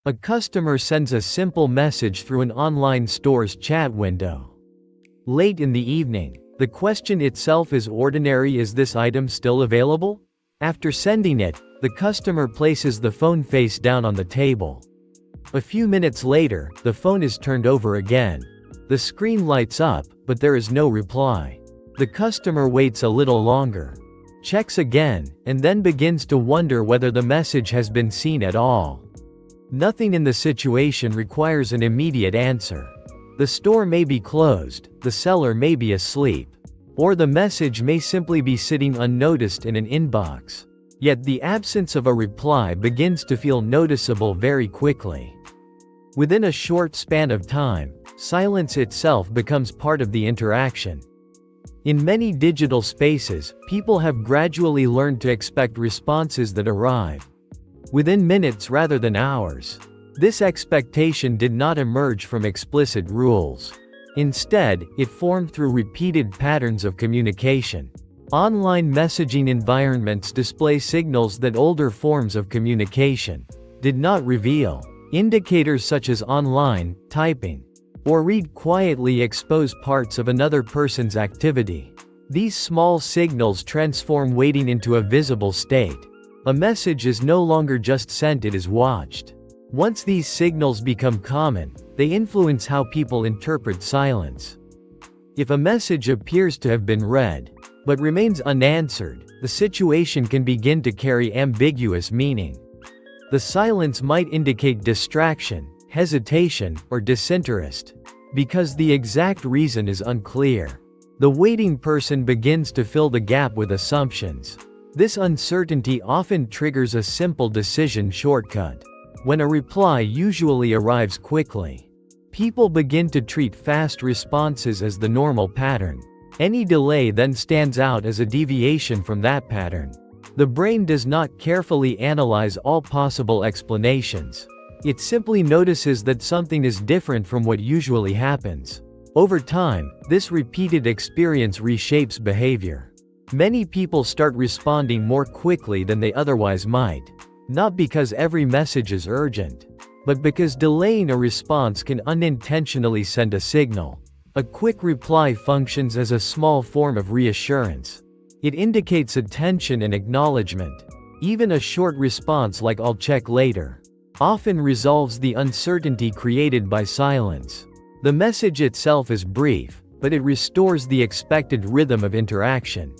A customer sends a simple message through an online store's chat window. Late in the evening, the question itself is ordinary: is this item still available? After sending it, the customer places the phone face down on the table. A few minutes later, the phone is turned over again. The screen lights up, but there is no reply. The customer waits a little longer, checks again, and then begins to wonder whether the message has been seen at all. Nothing in the situation requires an immediate answer. The store may be closed, the seller may be asleep, or the message may simply be sitting unnoticed in an inbox. Yet the absence of a reply begins to feel noticeable very quickly. Within a short span of time, silence itself becomes part of the interaction. In many digital spaces, people have gradually learned to expect responses that arrive within minutes rather than hours. This expectation did not emerge from explicit rules. Instead, it formed through repeated patterns of communication. Online messaging environments display signals that older forms of communication did not reveal. Indicators such as online, typing, or read quietly expose parts of another person's activity. These small signals transform waiting into a visible state. A message is no longer just sent, it is watched. Once these signals become common, they influence how people interpret silence. If a message appears to have been read, but remains unanswered, the situation can begin to carry ambiguous meaning. The silence might indicate distraction, hesitation, or disinterest. Because the exact reason is unclear, the waiting person begins to fill the gap with assumptions. This uncertainty often triggers a simple decision shortcut. When a reply usually arrives quickly, people begin to treat fast responses as the normal pattern. Any delay then stands out as a deviation from that pattern. The brain does not carefully analyze all possible explanations. It simply notices that something is different from what usually happens. Over time, this repeated experience reshapes behavior. Many people start responding more quickly than they otherwise might. Not because every message is urgent, but because delaying a response can unintentionally send a signal. A quick reply functions as a small form of reassurance. It indicates attention and acknowledgement. Even a short response like "I'll check later" often resolves the uncertainty created by silence. The message itself is brief, but it restores the expected rhythm of interaction.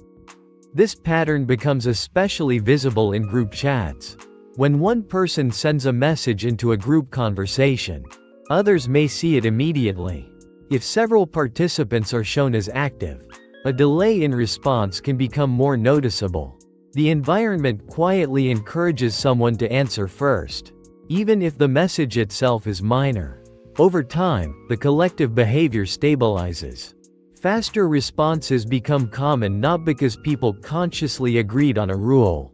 This pattern becomes especially visible in group chats. When one person sends a message into a group conversation, others may see it immediately. If several participants are shown as active, a delay in response can become more noticeable. The environment quietly encourages someone to answer first, even if the message itself is minor. Over time, the collective behavior stabilizes. Faster responses become common not because people consciously agreed on a rule,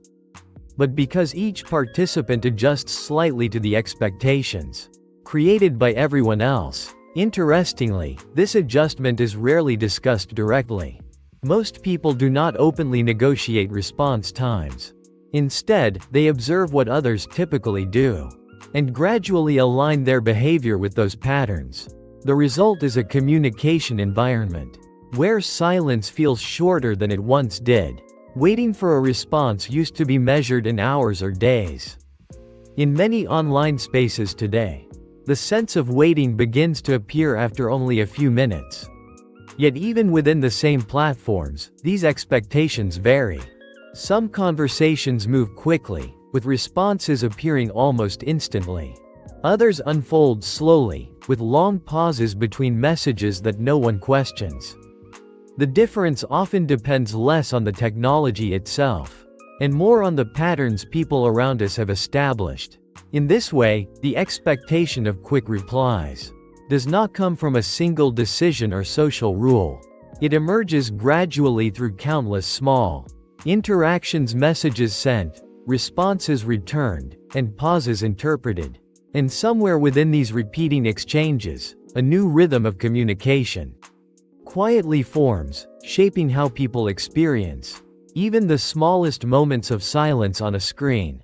but because each participant adjusts slightly to the expectations created by everyone else. Interestingly, this adjustment is rarely discussed directly. Most people do not openly negotiate response times. Instead, they observe what others typically do, and gradually align their behavior with those patterns. The result is a communication environment where silence feels shorter than it once did. Waiting for a response used to be measured in hours or days. In many online spaces today, the sense of waiting begins to appear after only a few minutes. Yet even within the same platforms, these expectations vary. Some conversations move quickly, with responses appearing almost instantly. Others unfold slowly, with long pauses between messages that no one questions. The difference often depends less on the technology itself, and more on the patterns people around us have established. In this way, the expectation of quick replies does not come from a single decision or social rule. It emerges gradually through countless small interactions: messages sent, responses returned, and pauses interpreted. And somewhere within these repeating exchanges, a new rhythm of communication quietly forms, shaping how people experience even the smallest moments of silence on a screen.